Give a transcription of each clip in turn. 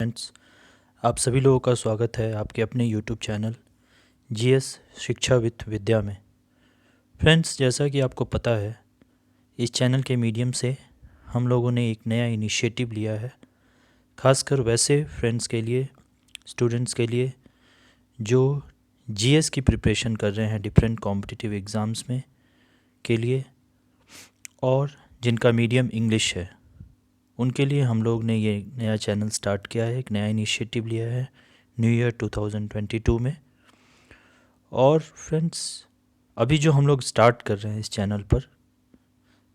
Friends, आप सभी लोगों का स्वागत है आपके अपने यूट्यूब चैनल जीएस शिक्षा विथ विद्या में। फ्रेंड्स, जैसा कि आपको पता है, इस चैनल के मीडियम से हम लोगों ने एक नया इनिशिएटिव लिया है, खासकर वैसे फ्रेंड्स के लिए, स्टूडेंट्स के लिए जो जीएस की प्रिपरेशन कर रहे हैं डिफरेंट कॉम्पिटिटिव एग्ज़ाम्स में के लिए, और जिनका मीडियम इंग्लिश है उनके लिए हम लोग ने ये नया चैनल स्टार्ट किया है, एक नया इनिशिएटिव लिया है न्यू ईयर 2022 में। और फ्रेंड्स, अभी जो हम लोग स्टार्ट कर रहे हैं इस चैनल पर,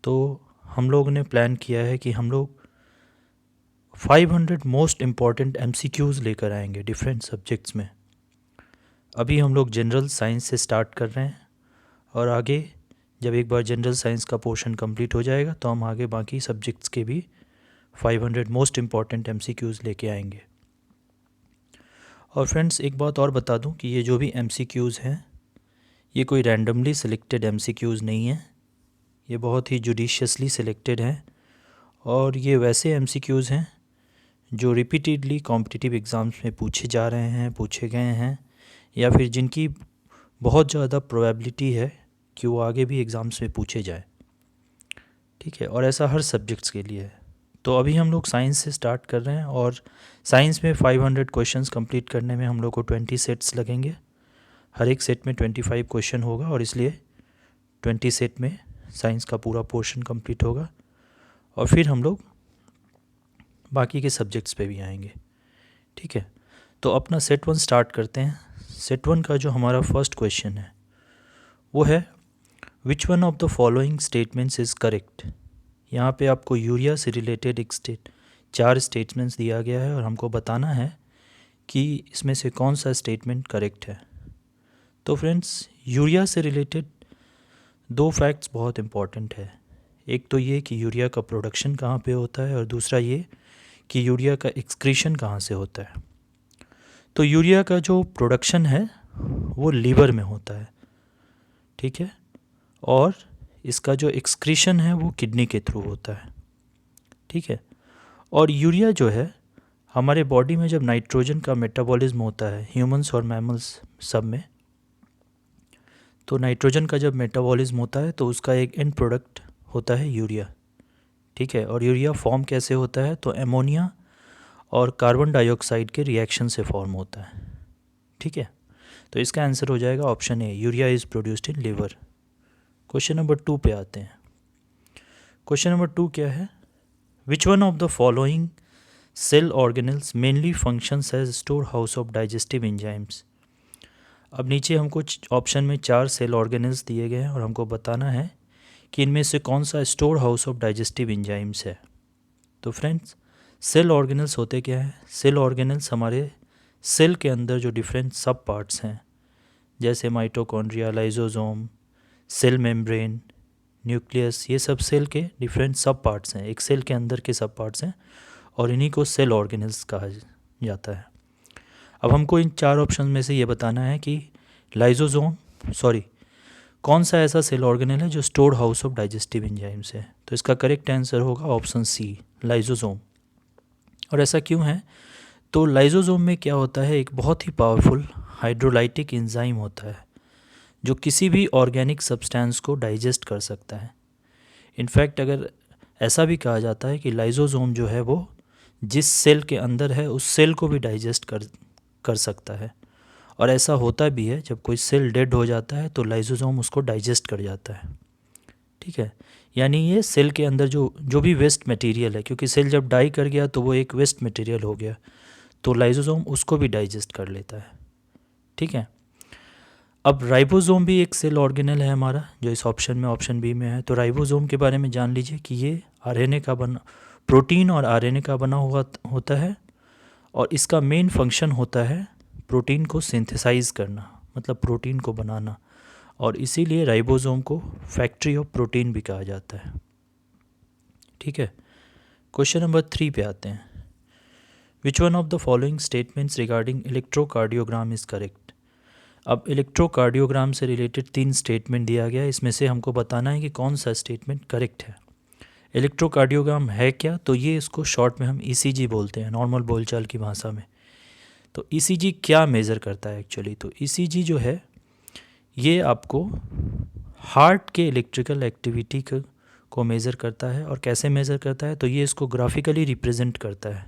तो हम लोग ने प्लान किया है कि हम लोग 500 मोस्ट इम्पॉर्टेंट एमसीक्यूज़ लेकर आएंगे डिफरेंट सब्जेक्ट्स में। अभी हम लोग जनरल साइंस से स्टार्ट कर रहे हैं, और आगे जब एक बार जनरल साइंस का पोर्शन कंप्लीट हो जाएगा तो हम आगे बाकी सब्जेक्ट्स के भी 500 मोस्ट इम्पॉर्टेंट एमसीक्यूज़ लेके आएंगे। और फ्रेंड्स, एक बात और बता दूं कि ये जो भी एमसीक्यूज़ हैं, ये कोई रैंडमली सिलेक्टेड एमसीक्यूज़ नहीं है, ये बहुत ही जुडिशियसली सिलेक्टेड हैं। और ये वैसे एमसीक्यूज़ हैं जो रिपीटेडली कॉम्पिटिटिव एग्ज़ाम्स में पूछे जा रहे हैं, पूछे गए हैं, या फिर जिनकी बहुत ज़्यादा प्रोबेबिलिटी है कि वो आगे भी एग्ज़ाम्स में पूछे जाए। ठीक है, और ऐसा हर सब्जेक्ट्स के लिए है। तो अभी हम लोग साइंस से स्टार्ट कर रहे हैं, और साइंस में 500 क्वेश्चंस कंप्लीट करने में हम लोग को 20 सेट्स लगेंगे। हर एक सेट में 25 क्वेश्चन होगा, और इसलिए 20 सेट में साइंस का पूरा पोर्शन कंप्लीट होगा। और फिर हम लोग बाकी के सब्जेक्ट्स पे भी आएंगे। ठीक है, तो अपना सेट 1 स्टार्ट करते हैं। सेट 1 का जो हमारा फर्स्ट क्वेश्चन है वो है, which one of the following statements is correct. यहाँ पे आपको यूरिया से रिलेटेड एक 4 स्टेटमेंट्स दिया गया है, और हमको बताना है कि इसमें से कौन सा स्टेटमेंट करेक्ट है। तो फ्रेंड्स, यूरिया से रिलेटेड 2 फैक्ट्स बहुत इम्पॉर्टेंट है। एक तो ये कि यूरिया का प्रोडक्शन कहाँ पे होता है, और दूसरा ये कि यूरिया का एक्सक्रीशन कहाँ से होता है। तो यूरिया का जो प्रोडक्शन है वो लीवर में होता है, ठीक है, और इसका जो एक्सक्रीशन है वो किडनी के थ्रू होता है। ठीक है, और यूरिया जो है हमारे बॉडी में जब नाइट्रोजन का मेटाबॉलिज्म होता है, ह्यूमंस और मैमल्स सब में, तो नाइट्रोजन का जब मेटाबॉलिज्म होता है तो उसका एक एंड प्रोडक्ट होता है यूरिया। ठीक है, और यूरिया फॉर्म कैसे होता है, तो एमोनिया और कार्बन डाइऑक्साइड के रिएक्शन से फॉर्म होता है। ठीक है, तो इसका आंसर हो जाएगा option A, urea is produced in liver. Question number 2 पे आते हैं। क्वेश्चन नंबर 2 क्या है, which one of the following cell organelles mainly functions as storehouse of digestive enzymes. अब नीचे हमको ऑप्शन में 4 सेल ऑर्गेनल्स दिए गए हैं, और हमको बताना है कि इनमें से कौन सा store house of digestive enzymes है। तो फ्रेंड्स, सेल ऑर्गेनल्स होते क्या हैं? सेल ऑर्गेनल्स हमारे सेल के अंदर जो डिफरेंट सब पार्ट्स हैं, जैसे mitochondria, lysosome, cell membrane, nucleus, ये सब सेल के डिफरेंट सब पार्ट्स हैं, एक सेल के अंदर के सब पार्ट्स हैं, और इन्हीं को सेल ऑर्गेनल्स कहा जाता है। अब हमको इन 4 ऑप्शन में से ये बताना है कि कौन सा ऐसा सेल ऑर्गेनल है जो stored house of digestive enzymes है। तो इसका करेक्ट आंसर होगा ऑप्शन सी, लाइजोसोम। और ऐसा क्यों है? तो लाइजोसोम में क्या होता है, एक बहुत ही पावरफुल हाइड्रोलाइटिक एंजाइम होता है जो किसी भी ऑर्गेनिक सब्सटेंस को डाइजेस्ट कर सकता है। इनफैक्ट अगर ऐसा भी कहा जाता है कि लाइजोसोम जो है वो जिस सेल के अंदर है उस सेल को भी डाइजेस्ट कर सकता है। और ऐसा होता भी है, जब कोई सेल डेड हो जाता है तो लाइजोसोम उसको डाइजेस्ट कर जाता है। ठीक है, यानी ये सेल के अंदर जो भी वेस्ट मटेरियल है, क्योंकि सेल जब डाई कर गया तो वो एक वेस्ट मटेरियल हो गया, तो लाइजोसोम उसको भी डाइजेस्ट कर लेता है। ठीक है, अब राइबोसोम भी एक सेल ऑर्गेनल है हमारा, जो इस ऑप्शन में, ऑप्शन बी में है। तो राइबोसोम के बारे में जान लीजिए कि ये आरएनए का बना, प्रोटीन और आरएनए का बना हुआ होता है, और इसका मेन फंक्शन होता है प्रोटीन को सिंथेसाइज करना, मतलब प्रोटीन को बनाना, और इसीलिए राइबोसोम को फैक्ट्री ऑफ प्रोटीन भी कहा जाता है। ठीक है, क्वेश्चन नंबर 3 पे आते हैं। Which one of the following statements regarding electrocardiogram is correct. अब इलेक्ट्रोकार्डियोग्राम से रिलेटेड 3 स्टेटमेंट दिया गया है, इसमें से हमको बताना है कि कौन सा स्टेटमेंट करेक्ट है। इलेक्ट्रोकार्डियोग्राम है क्या? तो ये इसको शॉर्ट में हम ईसीजी बोलते हैं, नॉर्मल बोलचाल की भाषा में। तो ईसीजी क्या मेज़र करता है एक्चुअली? तो ईसीजी जो है ये आपको हार्ट के इलेक्ट्रिकल एक्टिविटी को मेज़र करता है। और कैसे मेज़र करता है? तो ये इसको ग्राफिकली रिप्रेजेंट करता है,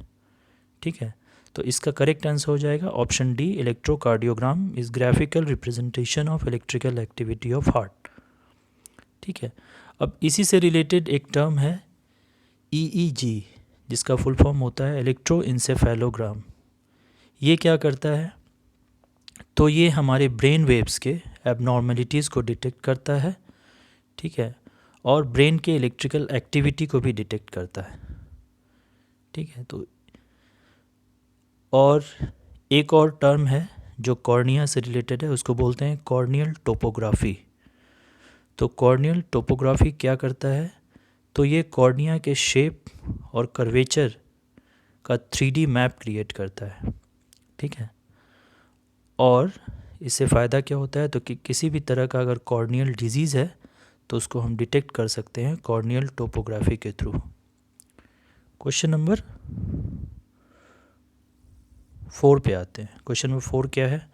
ठीक है। तो इसका करेक्ट आंसर हो जाएगा option D, electrocardiogram is graphical representation of electrical activity of heart, ठीक है। अब इसी से रिलेटेड एक टर्म है ईईजी, जिसका फुल फॉर्म होता है इलेक्ट्रोइंसेफेलोग्राम। ये क्या करता है? तो ये हमारे ब्रेन वेव्स के एबनॉर्मलिटीज़ को डिटेक्ट करता है, ठीक है, और ब्रेन के इलेक्ट्रिकल एक्टिविटी को भी डिटेक्ट करता है, ठीक है। तो और एक और टर्म है जो कॉर्निया से रिलेटेड है, उसको बोलते हैं कॉर्नियल टोपोग्राफी। तो कॉर्नियल टोपोग्राफी क्या करता है? तो ये कॉर्निया के शेप और कर्वेचर का 3D मैप क्रिएट करता है, ठीक है। और इससे फ़ायदा क्या होता है? तो कि किसी भी तरह का अगर कॉर्नियल डिजीज़ है तो उसको हम डिटेक्ट कर सकते हैं कॉर्नियल टोपोग्राफी के थ्रू। क्वेश्चन नंबर 4 पे आते हैं। क्वेश्चन नंबर 4 क्या है?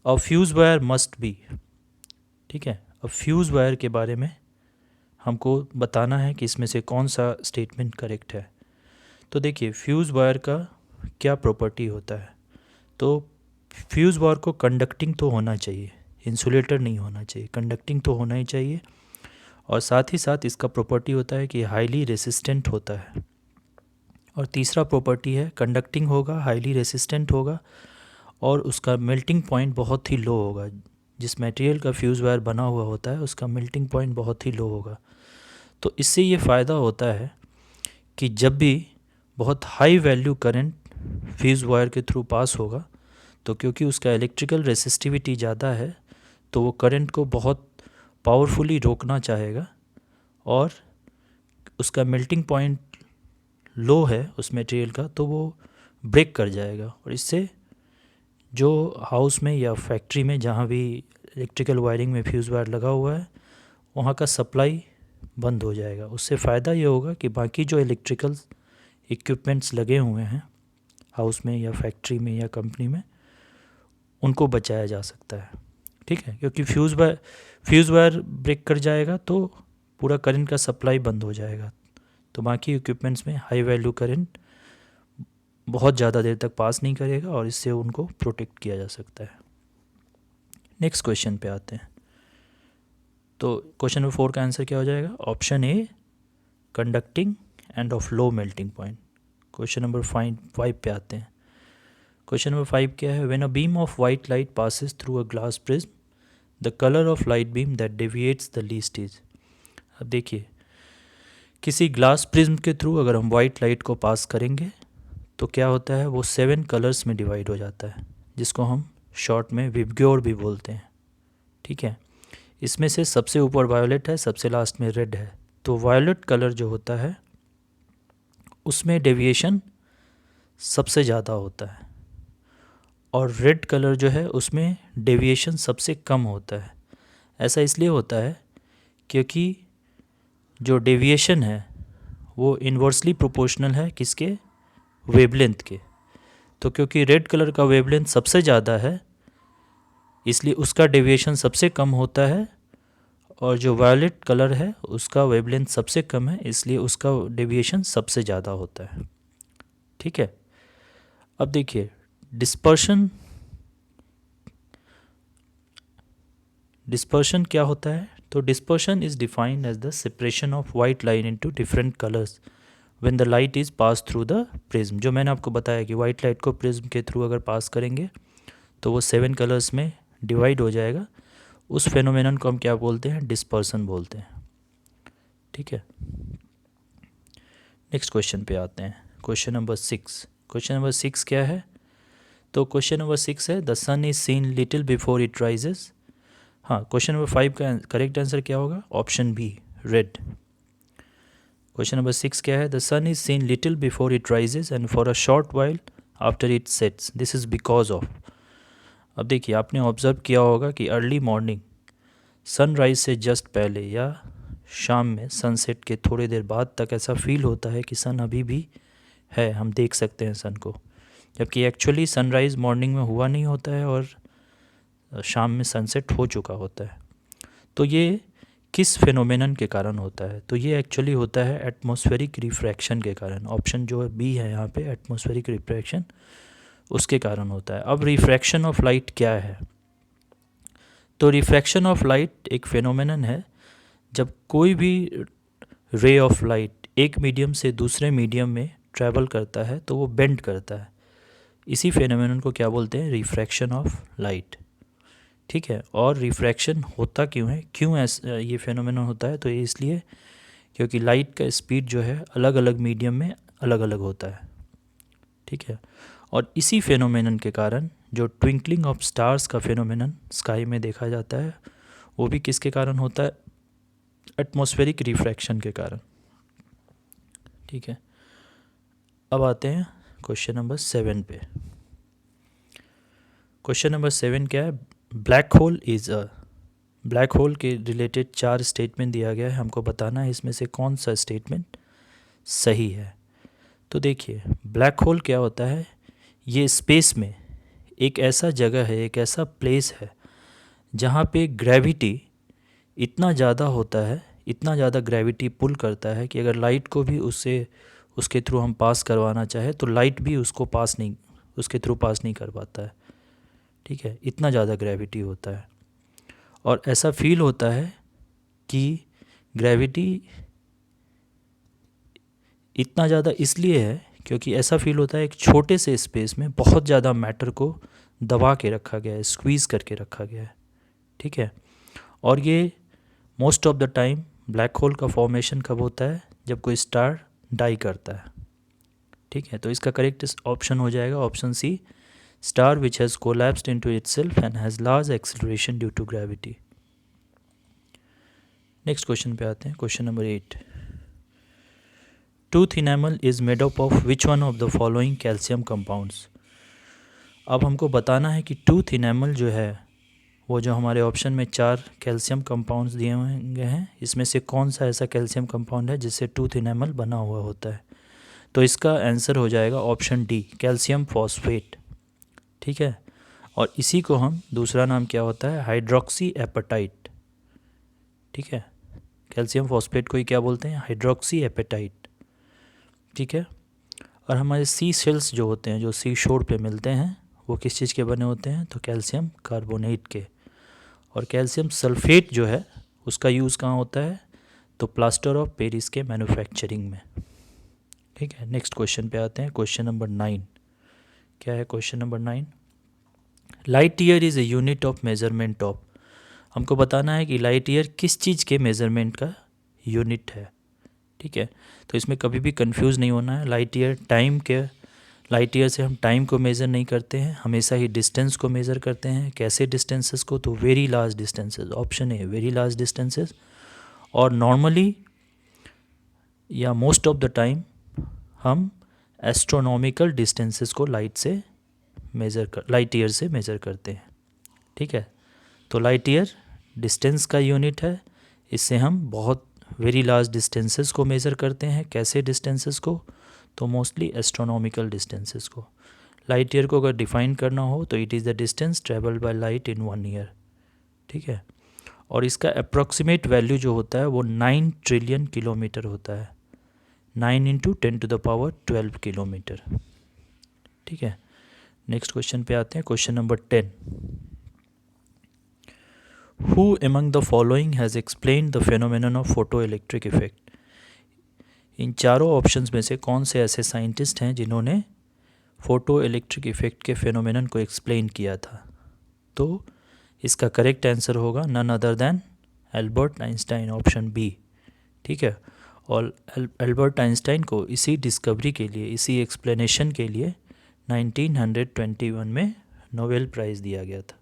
अ फ्यूज़ वायर मस्ट बी, ठीक है। अब फ्यूज़ वायर के बारे में हमको बताना है कि इसमें से कौन सा स्टेटमेंट करेक्ट है। तो देखिए, फ्यूज़ वायर का क्या प्रॉपर्टी होता है? तो फ्यूज़ वायर को कंडक्टिंग तो होना चाहिए, इंसुलेटर नहीं होना चाहिए, कंडक्टिंग तो होना ही चाहिए। और साथ ही साथ इसका प्रॉपर्टी होता है कि हाईली रेसिस्टेंट होता है। और तीसरा प्रॉपर्टी है कंडक्टिंग होगा, हाईली रेसिस्टेंट होगा, और उसका मेल्टिंग पॉइंट बहुत ही लो होगा। जिस मटेरियल का फ्यूज़ वायर बना हुआ होता है उसका मेल्टिंग पॉइंट बहुत ही लो होगा। तो इससे ये फ़ायदा होता है कि जब भी बहुत high value current fuse wire के थ्रू पास होगा, तो क्योंकि उसका इलेक्ट्रिकल रेसिस्टिविटी ज़्यादा है तो वो करंट को बहुत पावरफुली रोकना चाहेगा, और उसका मेल्टिंग पॉइंट लो है उस मटेरियल का, तो वो ब्रेक कर जाएगा। और इससे जो हाउस में या फैक्ट्री में जहाँ भी इलेक्ट्रिकल वायरिंग में फ्यूज़ वायर लगा हुआ है वहाँ का सप्लाई बंद हो जाएगा। उससे फ़ायदा ये होगा कि बाकी जो इलेक्ट्रिकल इक्विपमेंट्स लगे हुए हैं हाउस में या फैक्ट्री में या कंपनी में, उनको बचाया जा सकता है, ठीक है। क्योंकि फ्यूज़ वायर ब्रेक कर जाएगा तो पूरा करंट का सप्लाई बंद हो जाएगा, तो बाकी इक्विपमेंट्स में हाई वैल्यू करंट बहुत ज़्यादा देर तक पास नहीं करेगा, और इससे उनको प्रोटेक्ट किया जा सकता है। नेक्स्ट क्वेश्चन पे आते हैं। तो क्वेश्चन नंबर 4 का आंसर क्या हो जाएगा? Option A, conducting end of low melting point. Question number 5 पे आते हैं। क्वेश्चन नंबर 5 क्या है? When a beam of white light passes through a glass prism, the colour of light beam that deviates the least is. अब देखिए, किसी glass prism के through अगर हम वाइट लाइट को पास करेंगे तो क्या होता है? वो 7 कलर्स में डिवाइड हो जाता है, जिसको हम शॉर्ट में विबग्योर भी बोलते हैं, ठीक है। इसमें से सबसे ऊपर वायोलेट है, सबसे लास्ट में रेड है। तो वायोलेट कलर जो होता है उसमें डेविएशन सबसे ज़्यादा होता है, और रेड कलर जो है उसमें डेविएशन सबसे कम होता है। ऐसा इसलिए होता है क्योंकि जो डेविएशन है वो इन्वर्सली प्रोपोर्शनल है किसके? वेवलेंथ के। तो क्योंकि रेड कलर का वेवलेंथ सबसे ज़्यादा है इसलिए उसका डेविएशन सबसे कम होता है, और जो वायलेट कलर है उसका वेवलेंथ सबसे कम है इसलिए उसका डेविएशन सबसे ज़्यादा होता है, ठीक है। अब देखिए, डिस्पर्शन क्या होता है? तो dispersion is defined as the separation of white light into different colours when the light is pass through the prism. जो मैंने आपको बताया कि वाइट लाइट को प्रिज्म के थ्रू अगर पास करेंगे तो वो 7 कलर्स में डिवाइड हो जाएगा। उस फेनोमेनन को हम क्या बोलते हैं? डिस्पर्सन बोलते हैं, ठीक है। नेक्स्ट क्वेश्चन पे आते हैं। Question number 6। क्वेश्चन नंबर 6 क्या है? तो क्वेश्चन नंबर 6 है the sun is seen little before it rises. हाँ, क्वेश्चन नंबर 5 का करेक्ट आंसर क्या होगा? Option B, red. Question number 6 क्या है? The sun is seen little before it rises and for a short while after it sets, this is because of. अब देखिए, आपने observe किया होगा कि अर्ली मॉर्निंग सनराइज से जस्ट पहले या शाम में सनसेट के थोड़ी देर बाद तक ऐसा फील होता है कि सन अभी भी है, हम देख सकते हैं सन को, जबकि एक्चुअली सनराइज़ मॉर्निंग में हुआ नहीं होता है और शाम में सनसेट हो चुका होता है। तो ये किस फिनोमेनन के कारण होता है? तो ये एक्चुअली होता है एटमॉस्फेरिक रिफ्रैक्शन के कारण। ऑप्शन जो है बी है यहाँ पे, एटमॉस्फेरिक रिफ्रैक्शन, उसके कारण होता है। अब रिफ्रैक्शन ऑफ लाइट क्या है? तो रिफ्रैक्शन ऑफ लाइट एक फिनोमेनन है जब कोई भी रे ऑफ लाइट एक मीडियम से दूसरे मीडियम में ट्रैवल करता है तो वो बेंड करता है। इसी फिनोमेनन को क्या बोलते हैं? Refraction of light. ठीक है, और रिफ्रैक्शन होता क्यों है, क्यों ऐसा ये फिनोमेनन होता है? तो ये इसलिए क्योंकि लाइट का स्पीड जो है अलग अलग मीडियम में अलग अलग होता है। ठीक है, और इसी फिनोमेनन के कारण जो ट्विंकलिंग ऑफ स्टार्स का फिनोमेनन स्काई में देखा जाता है वो भी किसके कारण होता है? एटमॉस्फेरिक रिफ्रैक्शन के कारण। ठीक है, अब आते हैं क्वेश्चन नंबर 7 पे। क्वेश्चन नंबर 7 क्या है? Black hole is a. Black hole के रिलेटेड 4 स्टेटमेंट दिया गया है, हमको बताना है इसमें से कौन सा स्टेटमेंट सही है। तो देखिए, ब्लैक होल क्या होता है? ये स्पेस में एक ऐसा जगह है, एक ऐसा प्लेस है जहाँ पे ग्रेविटी इतना ज़्यादा होता है, इतना ज़्यादा ग्रेविटी पुल करता है कि अगर लाइट को भी उसके थ्रू हम पास करवाना चाहे तो लाइट भी उसके थ्रू पास नहीं कर पाता है। ठीक है, इतना ज़्यादा ग्रेविटी होता है। और ऐसा फील होता है कि ग्रेविटी इतना ज़्यादा इसलिए है क्योंकि ऐसा फील होता है एक छोटे से स्पेस में बहुत ज़्यादा मैटर को दबा के रखा गया है, स्क्वीज़ करके रखा गया है। ठीक है, और ये most of the time black hole का फॉर्मेशन कब होता है? जब कोई स्टार डाई करता है। ठीक है, तो इसका करेक्ट ऑप्शन हो जाएगा option C, star which has collapsed into itself and has large acceleration due to gravity. Next question पे आते हैं, question number 8। Tooth enamel is made up of which one of the following calcium compounds. अब हमको बताना है कि tooth enamel जो है वो जो हमारे ऑप्शन में 4 कैल्शियम कंपाउंड्स दिए हुए गए हैं, इसमें से कौन सा ऐसा कैल्शियम कंपाउंड है जिससे टूथ इनेमल बना हुआ होता है? तो इसका आंसर हो जाएगा ऑप्शन डी, कैल्शियम फॉस्फेट। ठीक है, और इसी को हम दूसरा नाम क्या होता है? Hydroxyapatite. ठीक है, कैल्शियम फॉस्फेट को ही क्या बोलते हैं? Hydroxyapatite. ठीक है, और हमारे सी सेल्स जो होते हैं, जो सी शोर पे मिलते हैं, वो किस चीज़ के बने होते हैं? तो कैल्शियम कार्बोनेट के। और कैल्शियम सल्फेट जो है उसका यूज़ कहाँ होता है? तो प्लास्टर ऑफ पेरिस के मैन्युफैक्चरिंग में। ठीक है, नेक्स्ट क्वेश्चन पे आते हैं, क्वेश्चन नंबर 9। क्या है question number 9? Light year is a unit of measurement of. हमको बताना है कि लाइट ईयर किस चीज़ के मेजरमेंट का यूनिट है। ठीक है, तो इसमें कभी भी कंफ्यूज नहीं होना है। लाइट ईयर से हम टाइम को मेज़र नहीं करते हैं, हमेशा ही डिस्टेंस को मेज़र करते हैं। कैसे डिस्टेंसेस को? तो very large distances, option a very large distances. और नॉर्मली या मोस्ट ऑफ द टाइम हम एस्ट्रोनॉमिकल डिस्टेंसेस को लाइट ईयर से मेज़र करते हैं। ठीक है, तो लाइट ईयर डिस्टेंस का यूनिट है, इससे हम बहुत वेरी लार्ज डिस्टेंसेस को मेज़र करते हैं। कैसे डिस्टेंसेस को? तो मोस्टली एस्ट्रोनॉमिकल डिस्टेंसेस को। लाइट ईयर को अगर डिफ़ाइन करना हो तो it is the distance travelled by light in 1 year. ठीक है, और इसका अप्रॉक्सीमेट वैल्यू जो होता है वो 9 ट्रिलियन किलोमीटर होता है, 9 × 10⁻12 किलोमीटर। ठीक है, नेक्स्ट क्वेश्चन पे आते हैं, question number 10। Who among the following has explained the phenomenon of photoelectric effect? इन चारों ऑप्शंस में से कौन से ऐसे साइंटिस्ट हैं जिन्होंने फोटो इलेक्ट्रिक इफेक्ट के फेनोमेनन को एक्सप्लेन किया था? तो इसका करेक्ट आंसर होगा none other than Albert Einstein, option B. ठीक है, और एल्बर्ट आइंस्टाइन को इसी डिस्कवरी के लिए, इसी एक्सप्लेनेशन के लिए 1921 में नोबेल प्राइज़ दिया गया था।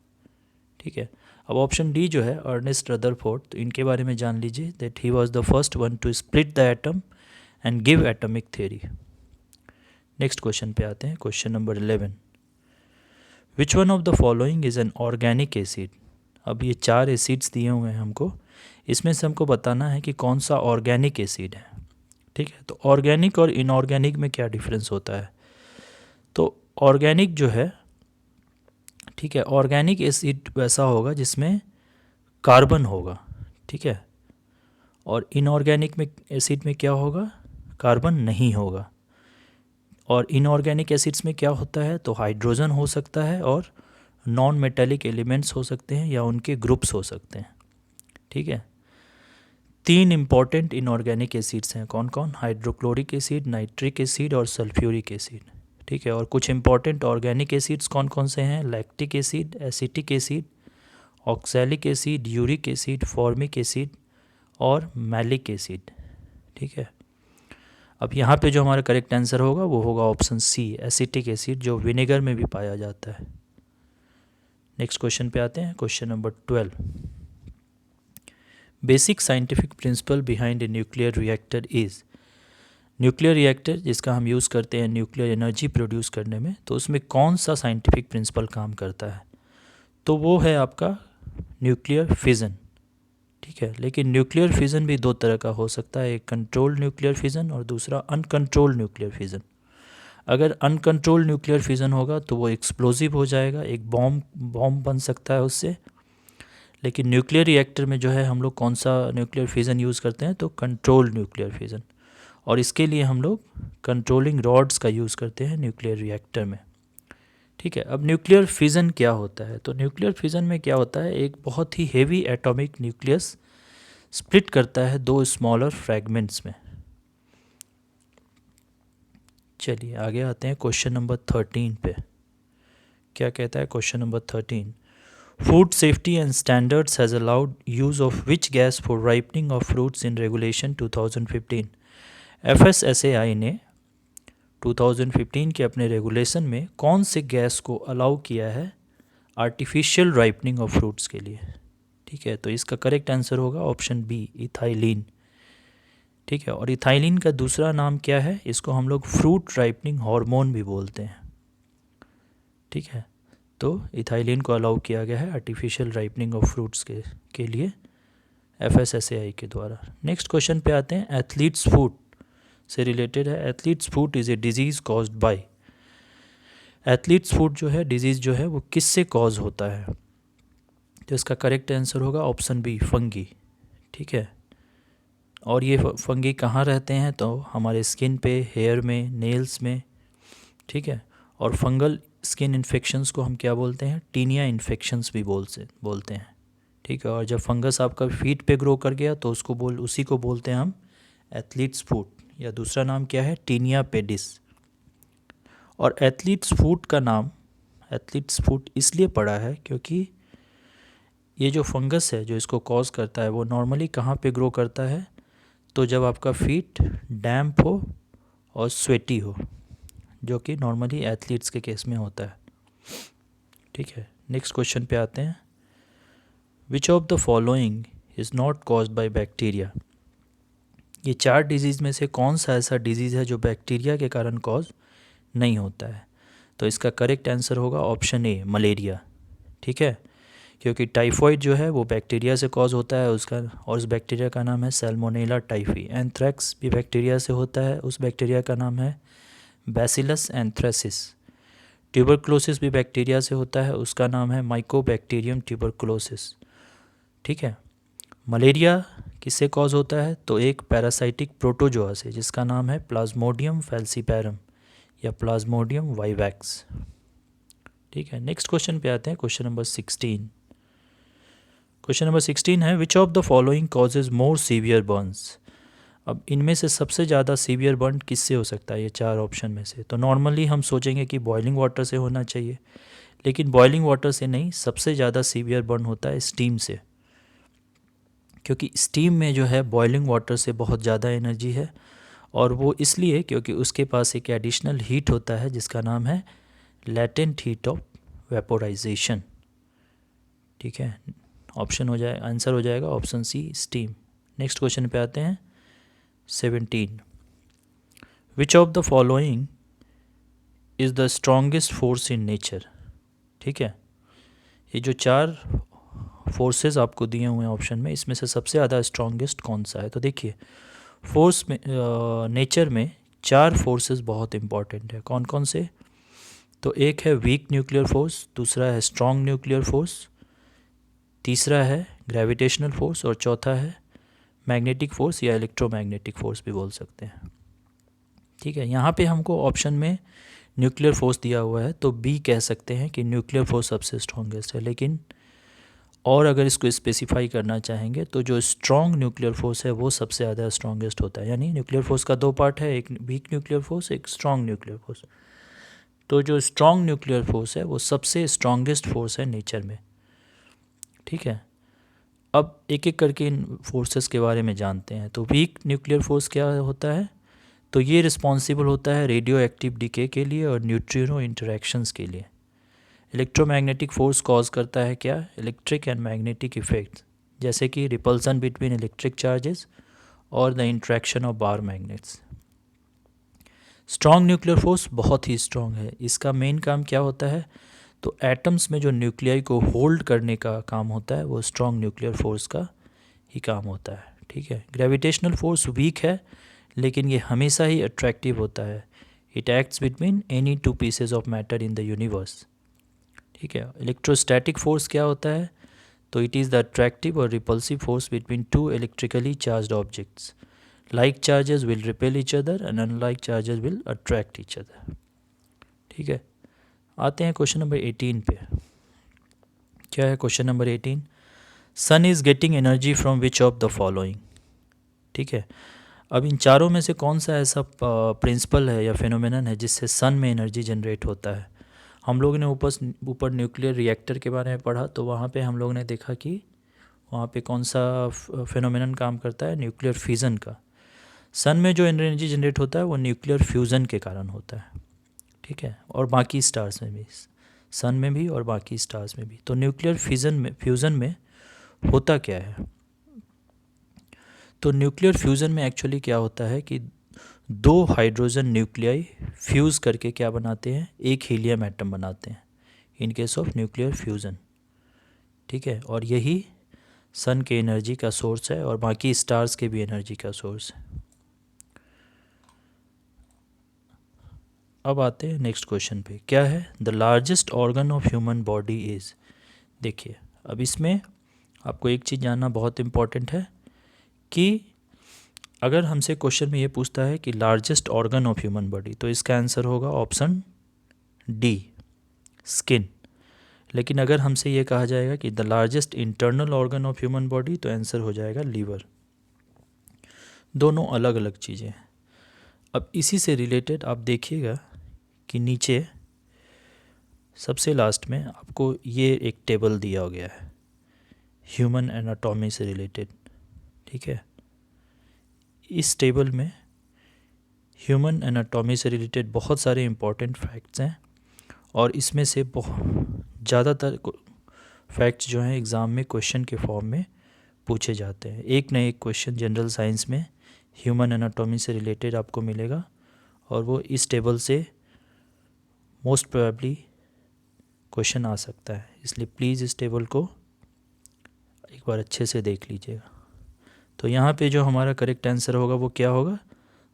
ठीक है, अब ऑप्शन डी जो है अर्नेस्ट रदरफोर्ड, तो इनके बारे में जान लीजिए that he was the first one two split the atom and give atomic theory. Next question पे आते हैं, question number 11। Which one of the following is an organic acid. अब ये 4 एसिड्स दिए हुए हैं हमको, इसमें से हमको बताना है कि कौन सा ऑर्गेनिक एसिड है। ठीक है, तो ऑर्गेनिक और इनऑर्गेनिक में क्या डिफरेंस होता है। तो ऑर्गेनिक जो है, ठीक है, ऑर्गेनिक एसिड वैसा होगा जिसमें कार्बन होगा। ठीक है, और इनऑर्गेनिक में एसिड में क्या होगा, कार्बन नहीं होगा। और इनऑर्गेनिक एसिड्स में क्या होता है, तो हाइड्रोजन हो सकता है और नॉन मेटेलिक एलिमेंट्स हो सकते हैं या उनके ग्रुप्स हो सकते हैं। ठीक है, 3 इंपॉर्टेंट इनऑर्गेनिक एसिड्स हैं, कौन कौन, हाइड्रोक्लोरिक एसिड, नाइट्रिक एसिड और सल्फ्यूरिक एसिड। ठीक है, और कुछ इंपॉर्टेंट ऑर्गेनिक एसिड्स कौन कौन से हैं, lactic acid, acetic acid, oxalic acid, uric acid, formic acid और मैलिक एसिड। ठीक है, अब यहाँ पे जो हमारा करेक्ट आंसर होगा वो होगा ऑप्शन सी, एसिटिक एसिड, जो विनेगर में भी पाया जाता है। नेक्स्ट क्वेश्चन पे आते हैं, question number 12। Basic scientific principle behind a nuclear reactor is. Nuclear reactor जिसका हम यूज़ करते हैं न्यूक्लियर एनर्जी प्रोड्यूस करने में, तो उसमें कौन सा साइंटिफिक प्रिंसिपल काम करता है, तो वो है आपका न्यूक्लियर फिज़न। ठीक है, लेकिन न्यूक्लियर फिज़न भी 2 तरह का हो सकता है, एक कंट्रोल्ड न्यूक्लियर फिज़न और दूसरा अनकंट्रोल्ड न्यूक्लियर फिज़न। अगर अनकंट्रोल्ड न्यूक्लियर फिज़न होगा तो वो एक्सप्लोजिव हो जाएगा, एक बॉम्ब बन सकता है उससे। लेकिन न्यूक्लियर रिएक्टर में जो है हम लोग कौन सा न्यूक्लियर फिज़न यूज़ करते हैं, तो कंट्रोल्ड न्यूक्लियर फिज़न, और इसके लिए हम लोग कंट्रोलिंग रॉड्स का यूज़ करते हैं न्यूक्लियर रिएक्टर में। ठीक है, अब न्यूक्लियर फिज़न क्या होता है, तो न्यूक्लियर फिज़न में क्या होता है, एक बहुत ही हेवी एटॉमिक न्यूक्लियस स्प्लिट करता है 2 स्मॉलर फ्रैगमेंट्स में। चलिए आगे आते हैं क्वेश्चन नंबर 13 पे। क्या कहता है question number 13, food safety and standards has allowed use of which gas for ripening of fruits in regulation 2015। FSSAI ने 2015 के अपने रेगुलेशन में कौन से गैस को अलाउ किया है आर्टिफिशियल राइपनिंग ऑफ फ्रूट्स के लिए। ठीक है, तो इसका करेक्ट आंसर होगा ऑप्शन बी, इथाइलिन। ठीक है, और इथाइलिन का दूसरा नाम क्या है, इसको हम लोग फ्रूट राइपनिंग हार्मोन भी बोलते हैं। ठीक है, तो इथाइलिन को अलाउ किया गया है आर्टिफिशियल राइपनिंग ऑफ फ्रूट्स के लिए FSSAI के द्वारा। नेक्स्ट क्वेश्चन पे आते हैं, एथलीट्स फूट से रिलेटेड है। Athlete's foot is a disease caused by. Athlete's foot जो है डिजीज़ जो है वो किससे कॉज होता है, तो इसका करेक्ट आंसर होगा ऑप्शन बी, फंगी। ठीक है, और ये फंगी कहाँ रहते हैं, तो हमारे स्किन पे, हेयर में, नेल्स में। ठीक है, और फंगल स्किन इन्फेक्शंस को हम क्या बोलते हैं, टीनिया इन्फेक्शंस भी बोलते हैं। ठीक है, और जब फंगस आपका फीट पे ग्रो कर गया तो उसी को बोलते हैं हम एथलीट्स फूट, या दूसरा नाम क्या है, टीनिया पेडिस। और एथलीट्स फूट का नाम एथलीट्स फूट इसलिए पड़ा है क्योंकि ये जो फंगस है जो इसको कॉज करता है वो नॉर्मली कहाँ पे ग्रो करता है, तो जब आपका फीट डैम्प हो और स्वेटी हो, जो कि नॉर्मली एथलीट्स के केस में होता है। ठीक है, नेक्स्ट क्वेश्चन पे आते हैं, विच of the following is not caused by bacteria. ये 4 डिजीज़ में से कौन सा ऐसा डिजीज़ है जो बैक्टीरिया के कारण कॉज नहीं होता है, तो इसका करेक्ट आंसर होगा ऑप्शन ए, मलेरिया। ठीक है, क्योंकि टाइफॉइड जो है वो बैक्टीरिया से कॉज होता है उसका, और उस बैक्टीरिया का नाम है सैल्मोनेला टाइफी। एंथ्रैक्स भी बैक्टीरिया से होता है, उस बैक्टीरिया का नाम है बैसिलस एंथ्रेसिस। ट्यूबरक्लोसिस भी बैक्टीरिया से होता है, उसका नाम है माइकोबैक्टीरियम ट्यूबरक्लोसिस। ठीक है, मलेरिया किससे कॉज होता है, तो एक पैरासाइटिक प्रोटोजोआ से जिसका नाम है प्लाज्मोडियम फैल्सीपैरम या प्लाज्मोडियम वाइवैक्स। ठीक है, नेक्स्ट क्वेश्चन पे आते हैं, क्वेश्चन नंबर 16। क्वेश्चन नंबर 16 है, विच of the following causes more severe Burns. अब इनमें से सबसे ज़्यादा सीवियर बर्न किससे हो सकता है, ये 4 ऑप्शन में से, तो नॉर्मली हम सोचेंगे कि बॉइलिंग वाटर से होना चाहिए, लेकिन बॉइलिंग वाटर से नहीं, सबसे ज़्यादा सीवियर बर्न होता है स्टीम से, क्योंकि स्टीम में जो है बॉइलिंग वाटर से बहुत ज़्यादा एनर्जी है, और वो इसलिए क्योंकि उसके पास एक एडिशनल हीट होता है जिसका नाम है लेटेंट हीट ऑफ वेपोराइजेशन। ठीक है, आंसर हो जाएगा option C, steam. Next question पे आते हैं, 17। Which of the following is the strongest force in nature. ठीक है, ये जो 4 फोर्सेस आपको दिए हुए हैं ऑप्शन में, इसमें से सबसे ज़्यादा स्ट्रॉन्गेस्ट कौन सा है। तो देखिए फोर्स में नेचर में 4 फोर्सेस बहुत इंपॉर्टेंट है। कौन कौन से? तो एक है वीक न्यूक्लियर फोर्स, दूसरा है स्ट्रॉन्ग न्यूक्लियर फोर्स, तीसरा है ग्रेविटेशनल फोर्स और चौथा है मैग्नेटिक फोर्स या इलेक्ट्रोमैग्नेटिक फोर्स भी बोल सकते हैं। ठीक है, यहाँ पे हमको ऑप्शन में न्यूक्लियर फोर्स दिया हुआ है तो बी कह सकते हैं कि न्यूक्लियर फोर्स सबसे स्ट्रॉन्गेस्ट है। लेकिन और अगर इसको स्पेसिफाई करना चाहेंगे तो जो स्ट्रॉन्ग न्यूक्लियर फोर्स है वो सबसे ज़्यादा स्ट्रॉन्गेस्ट होता है। यानी न्यूक्लियर फोर्स का 2 पार्ट है, एक वीक न्यूक्लियर फोर्स, एक स्ट्रॉन्ग न्यूक्लियर फोर्स। तो जो स्ट्रॉन्ग न्यूक्लियर फोर्स है वो सबसे स्ट्रॉन्गेस्ट फोर्स है नेचर में। ठीक है, अब एक एक करके इन फोर्सेस के बारे में जानते हैं। तो वीक न्यूक्लियर फोर्स क्या होता है? तो ये रिस्पॉन्सिबल होता है रेडियो एक्टिव डिके के लिए और न्यूट्रिनो इंटरेक्शंस के लिए। इलेक्ट्रोमैग्नेटिक फोर्स कॉज करता है क्या? इलेक्ट्रिक एंड मैग्नेटिक इफेक्ट्स, जैसे कि रिपल्सन बिटवीन इलेक्ट्रिक चार्जेस और the interaction of bar magnets. Strong nuclear force बहुत ही स्ट्रॉन्ग है। इसका मेन काम क्या होता है? तो एटम्स में जो न्यूक्लियाई को होल्ड करने का काम होता है वो स्ट्रॉन्ग न्यूक्लियर फोर्स का ही काम होता है। ठीक है, ग्रेविटेशनल फोर्स वीक है लेकिन ये हमेशा ही अट्रैक्टिव होता है। It acts between any 2 pieces of matter in the universe. ठीक है, इलेक्ट्रोस्टैटिक फोर्स क्या होता है? तो इट इज़ द अट्रैक्टिव और repulsive force between 2 electrically charged objects. Like charges will repel each other and unlike charges will attract each other. ठीक है, आते हैं क्वेश्चन नंबर 18 पे। क्या है question number 18? Sun is getting energy from which of the following. ठीक है, अब इन चारों में से कौन सा ऐसा प्रिंसिपल है या फिनोमेनन है जिससे सन में एनर्जी जनरेट होता है। हम लोगों ने ऊपर न्यूक्लियर रिएक्टर के बारे में पढ़ा तो वहाँ पे हम लोगों ने देखा कि वहाँ पे कौन सा फिनोमेनन काम करता है? न्यूक्लियर फ्यूज़न का। सन में जो एनर्जी जनरेट होता है वो न्यूक्लियर फ्यूज़न के कारण होता है। ठीक है, और बाकी स्टार्स में भी, सन में भी और बाकी स्टार्स में भी। तो न्यूक्लियर फ्यूज़न में होता क्या है? तो न्यूक्लियर फ्यूज़न में एक्चुअली क्या होता है कि 2 हाइड्रोजन न्यूक्लियाई फ्यूज़ करके क्या बनाते हैं? एक हीलियम एटम बनाते हैं in case of nuclear fusion. ठीक है, और यही सन के एनर्जी का सोर्स है और बाकी स्टार्स के भी एनर्जी का सोर्स है। अब आते हैं नेक्स्ट क्वेश्चन पे। क्या है? The largest organ of human body is. देखिए, अब इसमें आपको एक चीज़ जानना बहुत इम्पॉर्टेंट है कि अगर हमसे क्वेश्चन में ये पूछता है कि largest organ of human body, तो इसका आंसर होगा ऑप्शन डी, स्किन। लेकिन अगर हमसे ये कहा जाएगा कि the largest internal organ of human body, तो आंसर हो जाएगा लीवर। दोनों अलग अलग चीज़ें हैं। अब इसी से रिलेटेड आप देखिएगा कि नीचे सबसे लास्ट में आपको ये एक टेबल दिया गया है ह्यूमन एनाटॉमी से रिलेटेड। ठीक है, इस टेबल में ह्यूमन एनाटॉमी से रिलेटेड बहुत सारे इंपॉर्टेंट फैक्ट्स हैं और इसमें से बहुत ज़्यादातर फैक्ट्स जो हैं एग्ज़ाम में क्वेश्चन के फॉर्म में पूछे जाते हैं। एक न एक क्वेश्चन जनरल साइंस में ह्यूमन एनाटॉमी से रिलेटेड आपको मिलेगा और वो इस टेबल से मोस्ट प्रोबेबली क्वेश्चन आ सकता है। इसलिए प्लीज़ इस टेबल को एक बार अच्छे से देख लीजिएगा। तो यहाँ पे जो हमारा करेक्ट आंसर होगा वो क्या होगा?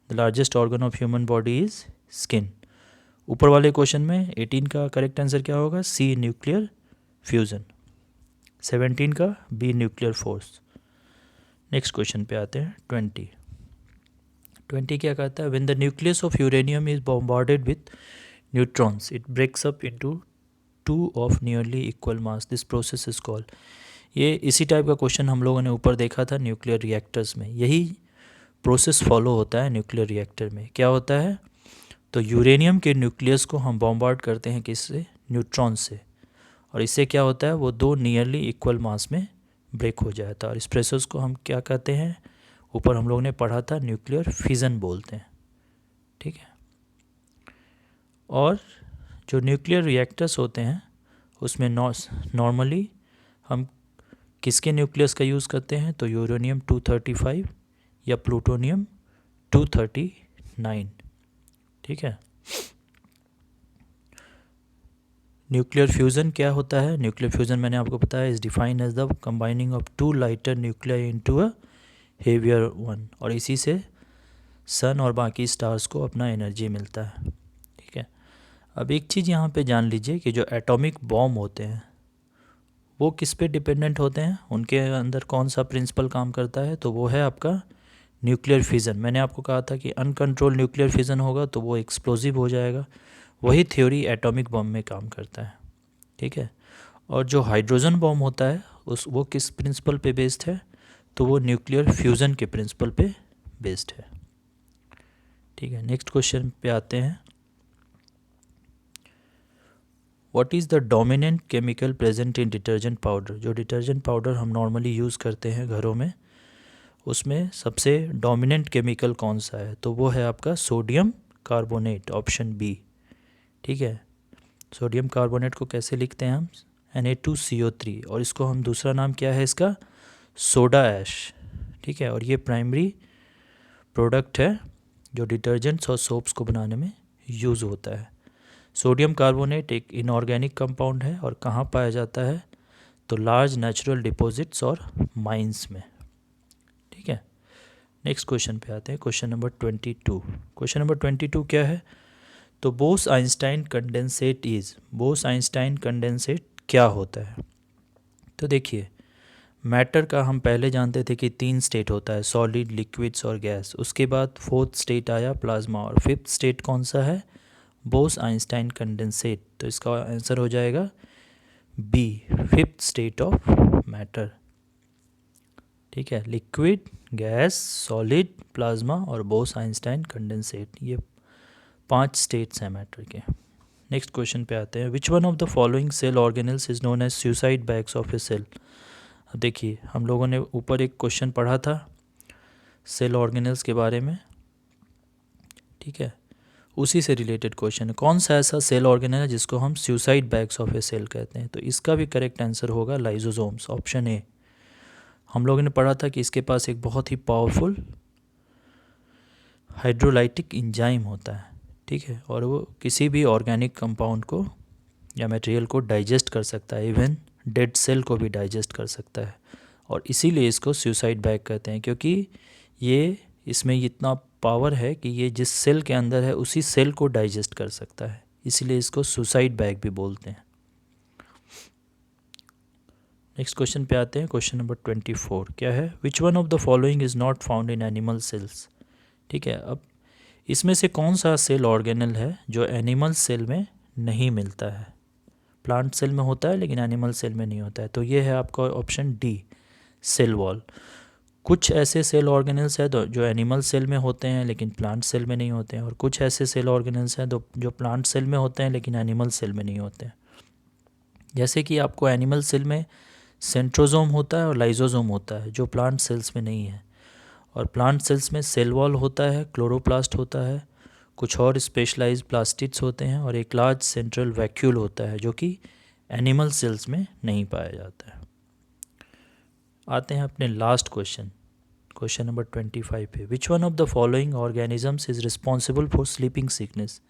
The largest organ of human body is skin. ऊपर वाले क्वेश्चन में 18 का करेक्ट आंसर क्या होगा? सी, न्यूक्लियर फ्यूज़न। 17 का बी, न्यूक्लियर फोर्स। नेक्स्ट क्वेश्चन पे आते हैं 20 क्या कहता है? When the nucleus of uranium is bombarded with neutrons it breaks up into 2 of nearly equal mass, this process is called. ये इसी टाइप का क्वेश्चन हम लोगों ने ऊपर देखा था न्यूक्लियर रिएक्टर्स में। यही प्रोसेस फॉलो होता है न्यूक्लियर रिएक्टर में। क्या होता है? तो यूरेनियम के न्यूक्लियस को हम बॉम्बार्ड करते हैं किससे? न्यूट्रॉन से, और इससे क्या होता है? वो 2 नियरली इक्वल मास में ब्रेक हो जाता है और इस प्रोसेस को हम क्या कहते हैं? ऊपर हम लोगों ने पढ़ा था न्यूक्लियर फिजन बोलते हैं। ठीक है, और जो न्यूक्लियर रिएक्टर्स होते हैं उसमें नॉर्मली हम किसके न्यूक्लियस का यूज़ करते हैं? तो यूरेनियम 235 या प्लूटोनियम 239। ठीक है, न्यूक्लियर फ्यूज़न क्या होता है? न्यूक्लियर फ्यूज़न मैंने आपको बताया is defined as the combining of two lighter nuclear into a heavier one, और इसी से सन और बाकी स्टार्स को अपना एनर्जी मिलता है। ठीक है, अब एक चीज़ यहाँ पे जान लीजिए कि जो एटॉमिक बॉम्ब होते हैं वो किस पे डिपेंडेंट होते हैं, उनके अंदर कौन सा प्रिंसिपल काम करता है, तो वो है आपका न्यूक्लियर फिज़न। मैंने आपको कहा था कि अनकंट्रोल न्यूक्लियर फिज़न होगा तो वो एक्सप्लोजिव हो जाएगा, वही थ्योरी एटॉमिक बॉम्ब में काम करता है। ठीक है, और जो हाइड्रोजन बॉम्ब होता है उस वो किस प्रिंसिपल पे बेस्ड है, तो वो न्यूक्लियर फ्यूज़न के प्रिंसिपल पे बेस्ड है। ठीक है, नेक्स्ट क्वेश्चन पे आते हैं। What is the dominant chemical present in detergent powder? जो डिटर्जेंट पाउडर हम नॉर्मली यूज़ करते हैं घरों में, उसमें सबसे डोमिनेंट केमिकल कौन सा है, तो वो है आपका सोडियम कार्बोनेट, ऑप्शन बी। ठीक है, सोडियम कार्बोनेट को कैसे लिखते हैं हम? Na2CO3, और इसको हम दूसरा नाम क्या है इसका? Soda ash. ठीक है, और ये प्राइमरी प्रोडक्ट है जो डिटर्जेंट्स और सोप्स को बनाने में यूज़ होता है। सोडियम कार्बोनेट एक इनऑर्गेनिक कंपाउंड है और कहाँ पाया जाता है, तो लार्ज नेचुरल डिपॉजिट्स और माइंस में। ठीक है, नेक्स्ट क्वेश्चन पे आते हैं, क्वेश्चन नंबर 22। क्वेश्चन नंबर 22 क्या है, तो Bose Einstein condensate is, Bose Einstein condensate क्या होता है? तो देखिए, मैटर का हम पहले जानते थे कि 3 स्टेट होता है, सॉलिड, लिक्विड्स और गैस। उसके बाद 4th स्टेट आया प्लाज्मा, और 5th स्टेट कौन सा है? Bose Einstein condensate. तो इसका आंसर हो जाएगा B, 5th state of matter. ठीक है, लिक्विड, गैस, सॉलिड, प्लाज्मा और बोस आइंस्टाइन कंडेंसेट, ये 5 स्टेट्स हैं मैटर के। नेक्स्ट क्वेश्चन पे आते हैं। Which one of the following cell organelles is known as suicide bags of a cell? अब देखिए, हम लोगों ने ऊपर एक क्वेश्चन पढ़ा था सेल ऑर्गेनल्स के बारे में। ठीक है, उसी से रिलेटेड क्वेश्चन है, कौन सा ऐसा सेल ऑर्गेनल है जिसको हम suicide bags of a cell कहते हैं? तो इसका भी करेक्ट आंसर होगा लाइजोसोम्स, ऑप्शन ए। हम लोगों ने पढ़ा था कि इसके पास एक बहुत ही पावरफुल हाइड्रोलाइटिक इंजाइम होता है। ठीक है, और वो किसी भी ऑर्गेनिक कंपाउंड को या मटेरियल को डाइजेस्ट कर सकता है, इवन डेड सेल को भी डाइजेस्ट कर सकता है, और इसीलिए इसको सुसाइड बैग कहते हैं, क्योंकि ये इसमें इतना पावर है कि ये जिस सेल के अंदर है उसी सेल को डाइजेस्ट कर सकता है, इसीलिए इसको सुसाइड बैग भी बोलते हैं। नेक्स्ट क्वेश्चन पे आते हैं, क्वेश्चन नंबर 24 क्या है, which one of the following is not found in animal cells? ठीक है, अब इसमें से कौन सा सेल ऑर्गेनल है जो एनिमल सेल में नहीं मिलता है? प्लांट सेल में होता है लेकिन एनिमल सेल में नहीं होता है, तो ये है आपका ऑप्शन डी, सेल वॉल। कुछ ऐसे सेल ऑर्गेनल्स हैं जो एनिमल सेल में होते हैं लेकिन प्लांट सेल में नहीं होते हैं, और कुछ ऐसे सेल ऑर्गेनल्स हैं जो प्लांट सेल में होते हैं लेकिन एनिमल सेल में नहीं होते हैं। जैसे कि आपको एनिमल सेल में सेंट्रोजोम होता है और लाइजोजोम होता है, जो प्लांट सेल्स में नहीं है, और प्लांट सेल्स में सेल वॉल होता है, क्लोरोप्लास्ट होता है, कुछ और स्पेशलाइज्ड प्लास्टिड्स होते हैं, और एक लार्ज सेंट्रल वैक्यूल होता है जो कि एनिमल सेल्स में नहीं पाया जाता है। आते हैं अपने लास्ट क्वेश्चन, क्वेश्चन नंबर 25 पे। विच one of the following organisms is responsible for sleeping sickness?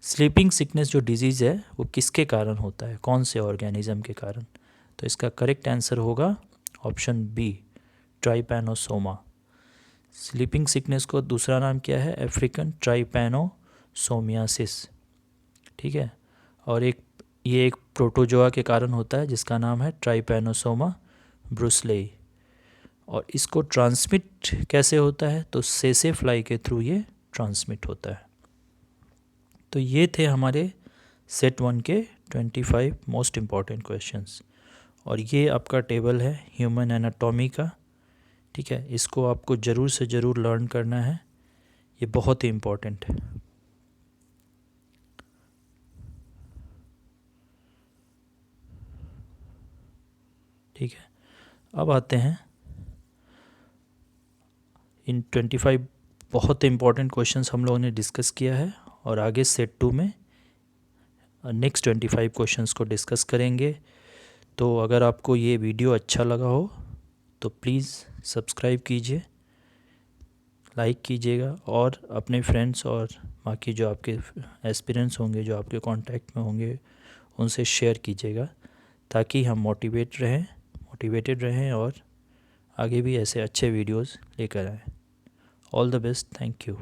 Sleeping sickness जो डिजीज़ है वो किसके कारण होता है, कौन से ऑर्गेनिज्म के कारण? तो इसका करेक्ट आंसर होगा option B, trypanosoma. Sleeping sickness को दूसरा नाम क्या है? अफ्रीकन ट्राइपैनोसोमियासिस। ठीक है, और ये एक प्रोटोजोआ के कारण होता है जिसका नाम है ट्राइपैनोसोमा ब्रुसलेई, और इसको ट्रांसमिट कैसे होता है? तो सेसे फ्लाई के थ्रू ये ट्रांसमिट होता है। तो ये थे हमारे सेट 1 के 25 मोस्ट इम्पॉर्टेंट क्वेश्चंस, और ये आपका टेबल है ह्यूमन एनाटॉमी का। ठीक है, इसको आपको ज़रूर से ज़रूर लर्न करना है, ये बहुत ही इम्पॉर्टेंट है। ठीक है, अब आते हैं इन 25 बहुत इम्पॉर्टेंट क्वेश्चंस हम लोगों ने डिस्कस किया है, और आगे सेट 2 में नेक्स्ट 25 क्वेश्चंस को डिस्कस करेंगे। तो अगर आपको ये वीडियो अच्छा लगा हो तो प्लीज़ सब्सक्राइब कीजिए, लाइक कीजिएगा, और अपने फ्रेंड्स और बाकी जो आपके एस्पिरेंट्स होंगे जो आपके कांटेक्ट में होंगे उनसे शेयर कीजिएगा ताकि हम मोटिवेटेड रहें और आगे भी ऐसे अच्छे वीडियोस लेकर आएँ। All the best, thank you.